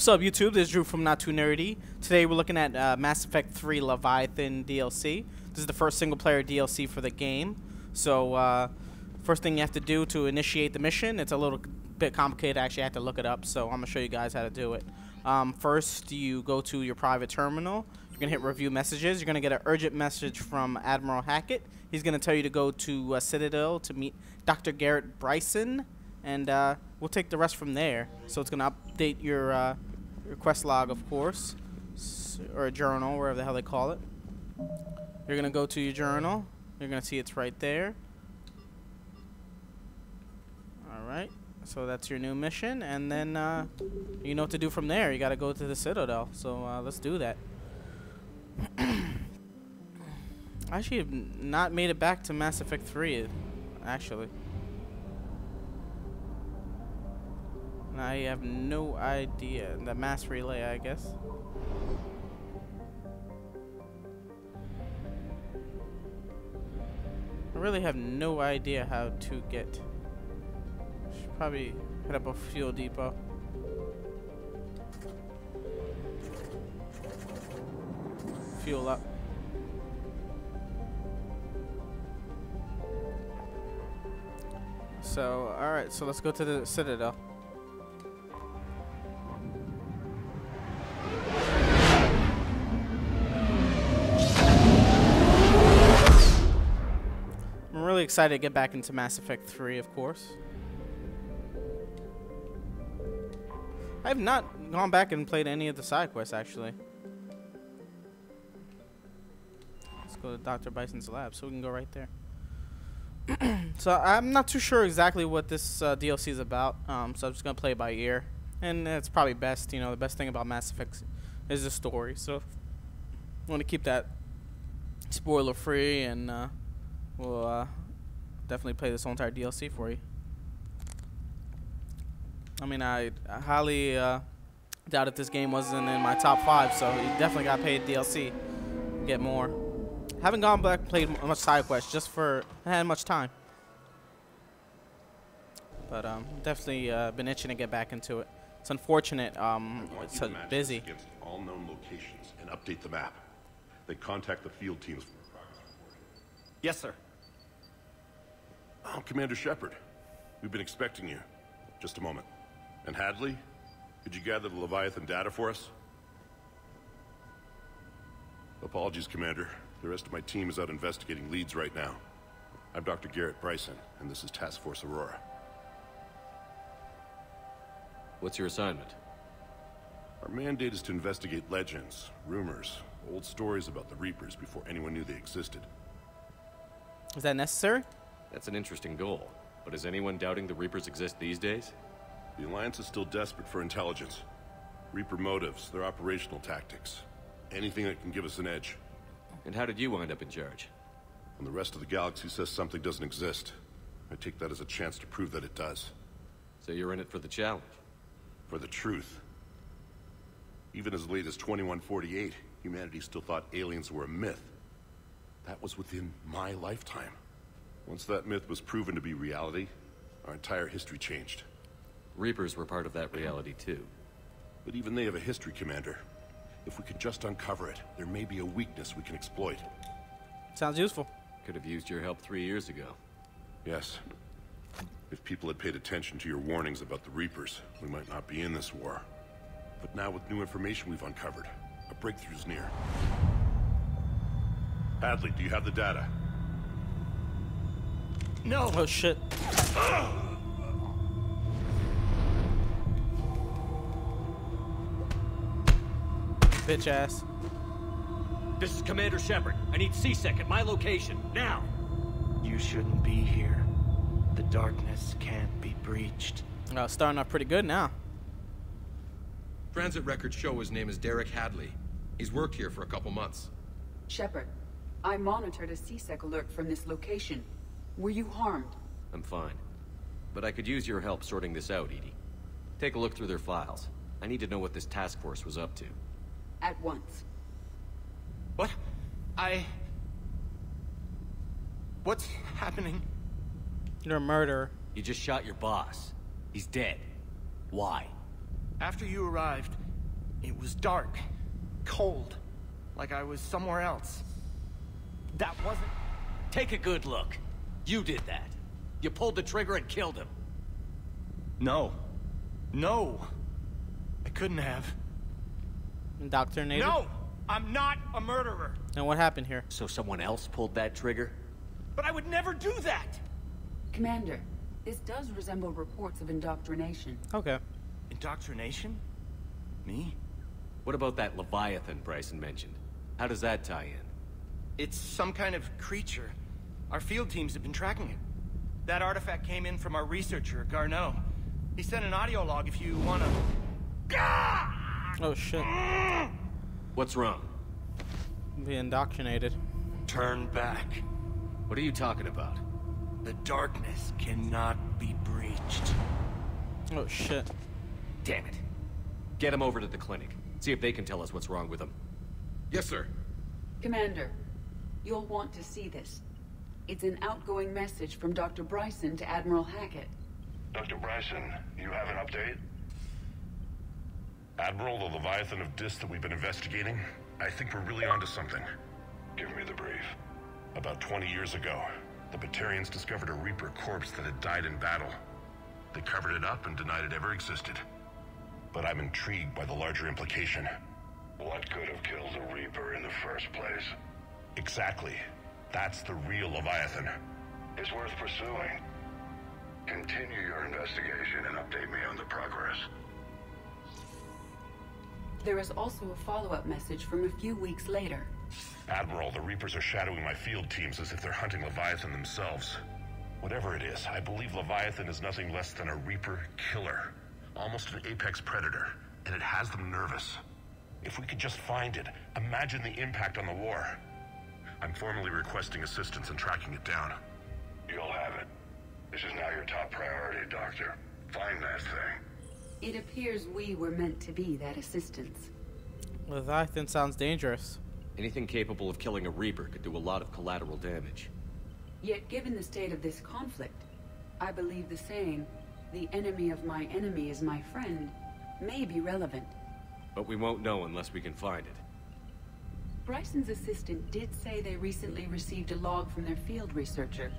What's up, YouTube? This is Drew from Not Too Nerdy. Today we're looking at Mass Effect 3 Leviathan DLC. This is the first single-player DLC for the game. So, first thing you have to do to initiate the mission, it's a little bit complicated. Actually, I have to look it up, so I'm going to show you guys how to do it. First, you go to your private terminal. You're going to hit review messages. You're going to get an urgent message from Admiral Hackett. He's going to tell you to go to Citadel to meet Dr. Garrett Bryson, and we'll take the rest from there. So it's going to update your quest log, of course, or a journal, wherever the hell they call it. You're going to go to your journal. You're going to see it's right there. Alright, so that's your new mission, and then you know what to do from there. You got to go to the Citadel, so let's do that. I actually have not made it back to Mass Effect 3, actually. And I have no idea. The mass relay, I guess. I really have no idea how to get. Should probably hit up a fuel depot. Fuel up. So, alright, so let's go to the Citadel. I'm really excited to get back into Mass Effect 3, of course. I have not gone back and played any of the side quests, actually. Let's go to Dr. Bison's lab, so we can go right there. So I'm not too sure exactly what this DLC is about, so I'm just going to play it by ear. And it's probably best, you know, the best thing about Mass Effect is the story. So I want to keep that spoiler free, and we'll definitely play this whole entire DLC for you. I mean, I highly doubt if this game wasn't in my top 5, so you definitely got to pay DLC to get more. Haven't gone back and played much side quests, just for I hadn't much time. But definitely been itching to get back into it. It's unfortunate it's so busy. Against all known locations and update the map. They contact the field teams for progress reporting. Yes, sir. Oh, Commander Shepard. We've been expecting you. Just a moment. And Hadley, could you gather the Leviathan data for us? Apologies, Commander. The rest of my team is out investigating leads right now. I'm Dr. Garrett Bryson, and this is Task Force Aurora. What's your assignment? Our mandate is to investigate legends, rumors, old stories about the Reapers before anyone knew they existed. Is that necessary? That's an interesting goal. But is anyone doubting the Reapers exist these days? The Alliance is still desperate for intelligence. Reaper motives, their operational tactics. Anything that can give us an edge. And how did you wind up in charge? When the rest of the galaxy says something doesn't exist, I take that as a chance to prove that it does. So you're in it for the challenge? For the truth. Even as late as 2148, humanity still thought aliens were a myth. That was within my lifetime. Once that myth was proven to be reality, our entire history changed. Reapers were part of that reality too. But even they have a history, Commander. If we could just uncover it, there may be a weakness we can exploit. Sounds useful. Could have used your help 3 years ago. Yes. If people had paid attention to your warnings about the Reapers, we might not be in this war. But now with new information we've uncovered, a breakthrough's near. Hadley, do you have the data? No. Oh shit. Bitch ass. This is Commander Shepard. I need C-Sec at my location, now! You shouldn't be here. The darkness can't be breached. Oh, starting off pretty good now. Transit records show his name is Derek Hadley. He's worked here for a couple months. Shepard, I monitored a C-Sec alert from this location. Were you harmed? I'm fine. But I could use your help sorting this out, Edie. Take a look through their files. I need to know what this task force was up to. At once. What? What's happening? You're a murderer. You just shot your boss. He's dead. Why? After you arrived, It was dark, cold, like I was somewhere else. That wasn't... Take a good look. You did that. You pulled the trigger and killed him. No. No. I couldn't have. Indoctrinated? No! I'm not a murderer. And what happened here? So someone else pulled that trigger? But I would never do that! Commander, this does resemble reports of indoctrination. Okay. Indoctrination? Me? What about that Leviathan Bryson mentioned? How does that tie in? It's some kind of creature. Our field teams have been tracking it. That artifact came in from our researcher, Garneau. He sent an audio log if you wanna... Oh shit. What's wrong? Be indoctrinated. Turn back. What are you talking about? The darkness cannot be breached. Oh shit. Damn it. Get him over to the clinic. See if they can tell us what's wrong with him. Yes, sir. Commander, you'll want to see this. It's an outgoing message from Dr. Bryson to Admiral Hackett. Dr. Bryson, you have an update? Admiral, the Leviathan of Dis that we've been investigating, I think we're really onto something. Give me the brief. About 20 years ago, the Batarians discovered a Reaper corpse that had died in battle. They covered it up and denied it ever existed. But I'm intrigued by the larger implication. What could have killed the Reaper in the first place? Exactly. That's the real Leviathan. It's worth pursuing. Continue your investigation and update me on the progress. There is also a follow-up message from a few weeks later. Admiral, the Reapers are shadowing my field teams as if they're hunting Leviathan themselves. Whatever it is, I believe Leviathan is nothing less than a Reaper killer. Almost an apex predator, and it has them nervous. If we could just find it, imagine the impact on the war. I'm formally requesting assistance in tracking it down. You'll have it. This is now your top priority, Doctor. Find that thing. It appears we were meant to be that assistance. Leviathan sounds dangerous. Anything capable of killing a Reaper could do a lot of collateral damage. Yet given the state of this conflict, I believe the saying, "The enemy of my enemy is my friend," may be relevant. But we won't know unless we can find it. Bryson's assistant did say they recently received a log from their field researcher.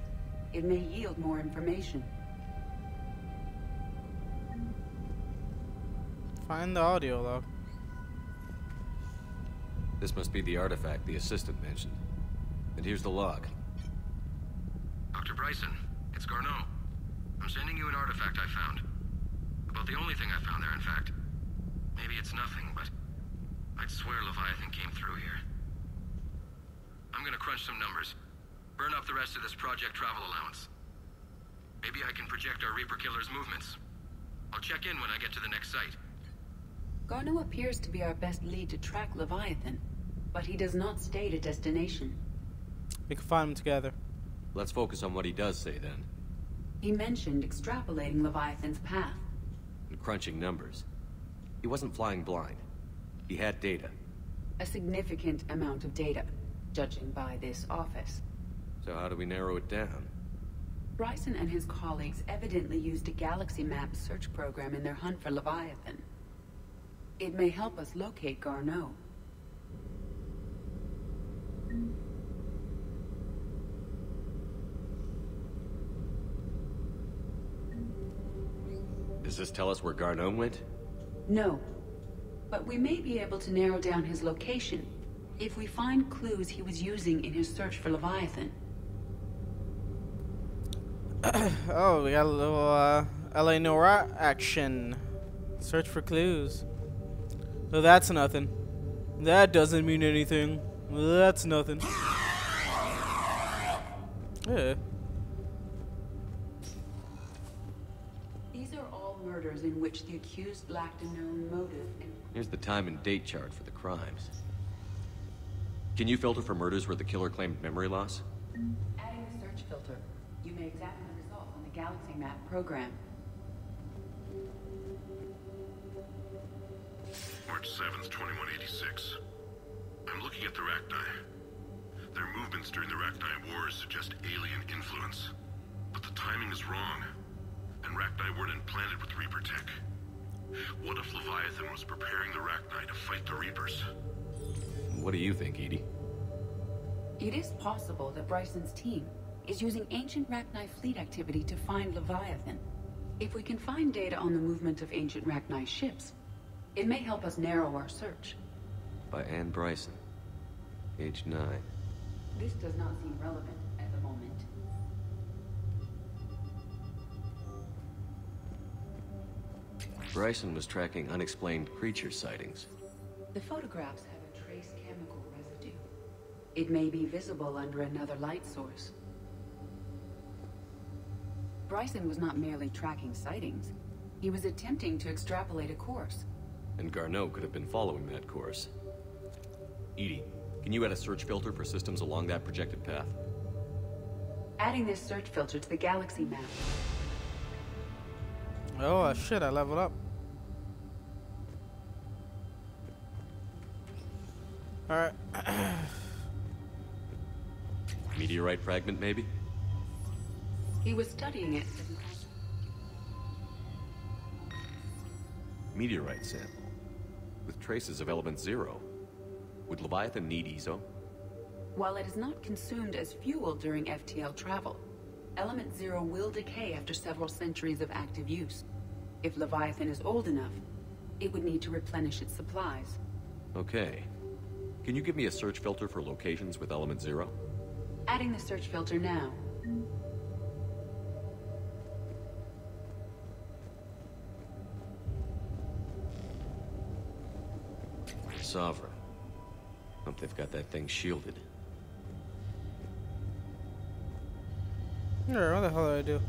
It may yield more information. Find the audio log. This must be the artifact the assistant mentioned. And here's the log. Dr. Bryson, it's Garneau. I'm sending you an artifact I found. About the only thing I found there, in fact. Maybe it's nothing, but I'd swear Leviathan came through here. I'm gonna crunch some numbers. Burn up the rest of this Project Travel allowance. Maybe I can project our Reaper killer's movements. I'll check in when I get to the next site. Garneau appears to be our best lead to track Leviathan, but he does not state a destination. We can find them together. Let's focus on what he does say then. He mentioned extrapolating Leviathan's path. And crunching numbers. He wasn't flying blind. He had data. A significant amount of data, judging by this office. So how do we narrow it down? Bryson and his colleagues evidently used a galaxy map search program in their hunt for Leviathan. It may help us locate Garneau. Does this tell us where Garneau went? No, but we may be able to narrow down his location if we find clues he was using in his search for Leviathan. Oh, we got a little LA Noir action. Search for clues. Oh, that's nothing. That doesn't mean anything. That's nothing. Yeah. These are all murders in which the accused lacked a known motive. Here's the time and date chart for the crimes. Can you filter for murders where the killer claimed memory loss? Adding the search filter, you may examine the results on the galaxy map program. March 7th, 2186. I'm looking at the Rachni. Their movements during the Rachni Wars suggest alien influence. But the timing is wrong. And Rachni weren't implanted with Reaper tech. What if Leviathan was preparing the Rachni to fight the Reapers? What do you think, Edie? It is possible that Bryson's team is using ancient Rachni fleet activity to find Leviathan. If we can find data on the movement of ancient Rachni ships, it may help us narrow our search. By Anne Bryson, age 9. This does not seem relevant at the moment. Bryson was tracking unexplained creature sightings. The photographs have a trace chemical residue. It may be visible under another light source. Bryson was not merely tracking sightings. He was attempting to extrapolate a course. And Garneau could have been following that course. Edie, can you add a search filter for systems along that projected path? Adding this search filter to the galaxy map. Oh, shit, I leveled up. Alright. Meteorite fragment, maybe? He was studying it. Meteorite sample. With traces of element 0. Would Leviathan need ESO? While it is not consumed as fuel during FTL travel, element 0 will decay after several centuries of active use. If Leviathan is old enough, it would need to replenish its supplies. Okay. Can you give me a search filter for locations with element 0? Adding the search filter now. Sovereign. Hope they've got that thing shielded. What the hell did I do?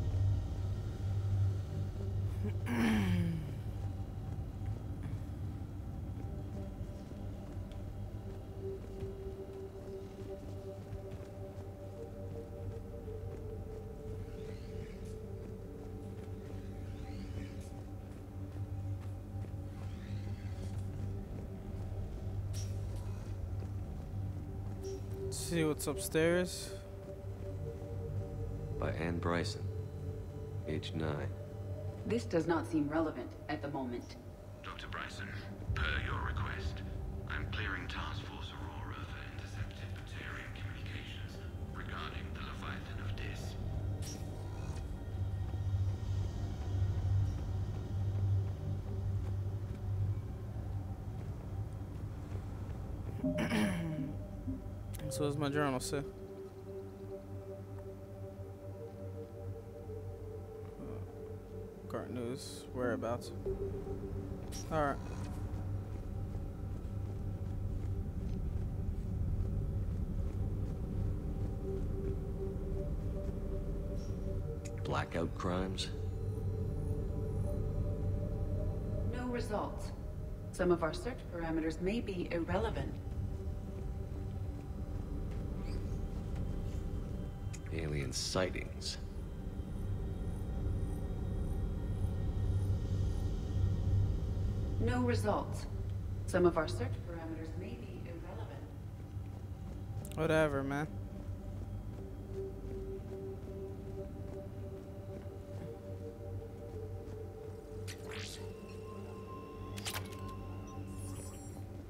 Let's see what's upstairs. By Anne Bryson, age 9. This does not seem relevant at the moment. Dr. Bryson, per your request, I'm clearing Task Force Aurora for intercepted Batarian communications regarding the Leviathan of Dis. So does my journal say? Current news, whereabouts. Alright. Blackout crimes? No results. Some of our search parameters may be irrelevant. Alien sightings. No results. Some of our search parameters may be irrelevant. Whatever, man.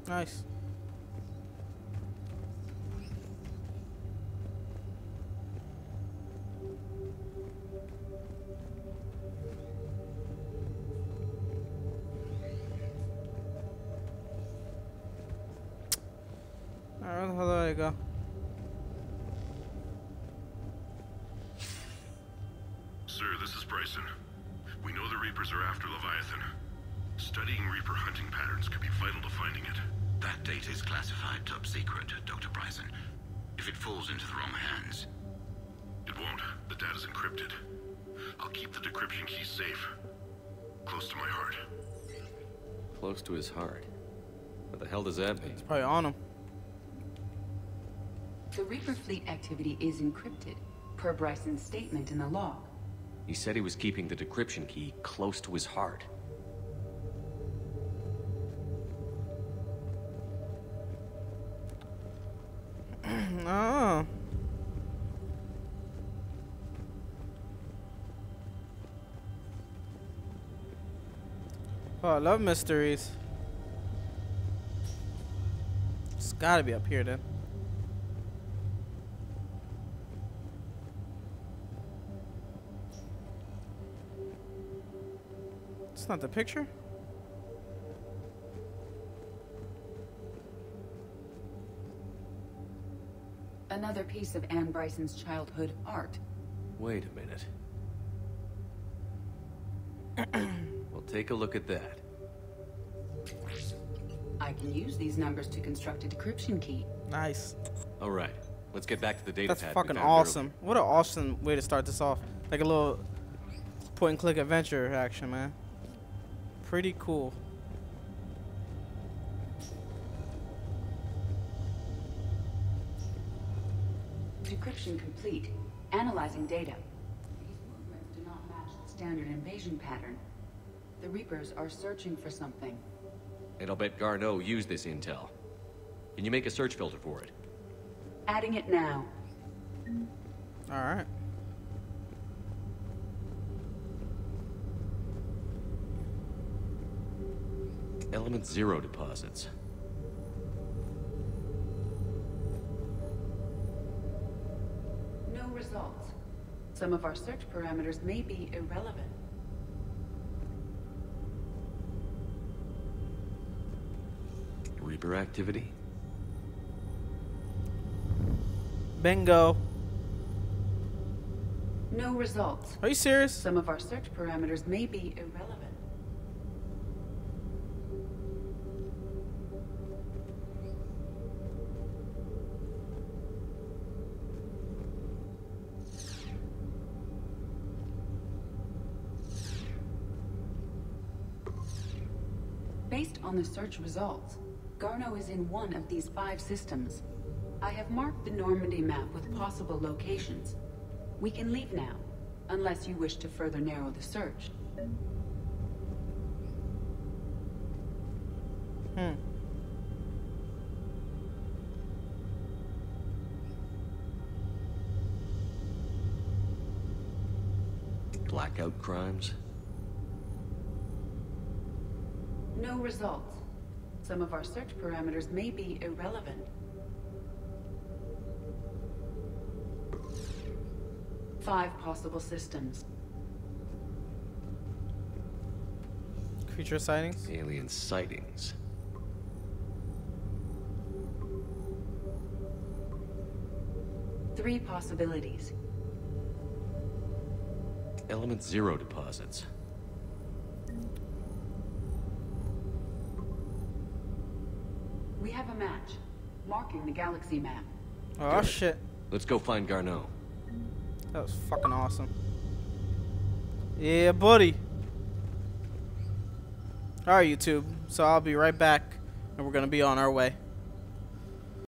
Nice. Alright, where the hell did I go? Sir, this is Bryson. We know the Reapers are after Leviathan. Studying Reaper hunting patterns could be vital to finding it. That data is classified top secret, Dr. Bryson. If it falls into the wrong hands... It won't. The data's encrypted. I'll keep the decryption key safe. Close to my heart. Close to his heart. What the hell does that mean? It's probably on him. The Reaper fleet activity is encrypted, per Bryson's statement in the log. He said he was keeping the decryption key close to his heart. Oh. Oh, I love mysteries. It's gotta be up here then. It's not the picture? Another piece of Anne Bryson's childhood art. Wait a minute. Well, take a look at that. I can use these numbers to construct a decryption key. Nice. All right, let's get back to the data That's pad we fucking found awesome. What an awesome way to start this off. Like a little point and click adventure action, man. Pretty cool. Decryption complete. Analyzing data. These movements do not match the standard invasion pattern. The Reapers are searching for something. And I'll bet Garneau used this intel. Can you make a search filter for it? Adding it now. Alright. Element 0 deposits. No results. Some of our search parameters may be irrelevant. Reaper activity? Bingo. No results. Are you serious? Some of our search parameters may be irrelevant. Based on the search results, Garneau is in one of these 5 systems. I have marked the Normandy map with possible locations. We can leave now, unless you wish to further narrow the search. Blackout crimes? No results. Some of our search parameters may be irrelevant. 5 possible systems. Creature sightings? Alien sightings. Three possibilities. Element 0 deposits. We have a match, marking the galaxy map. Oh shit. Let's go find Garneau. That was fucking awesome. Yeah, buddy. Alright, YouTube. So I'll be right back, and we're gonna be on our way.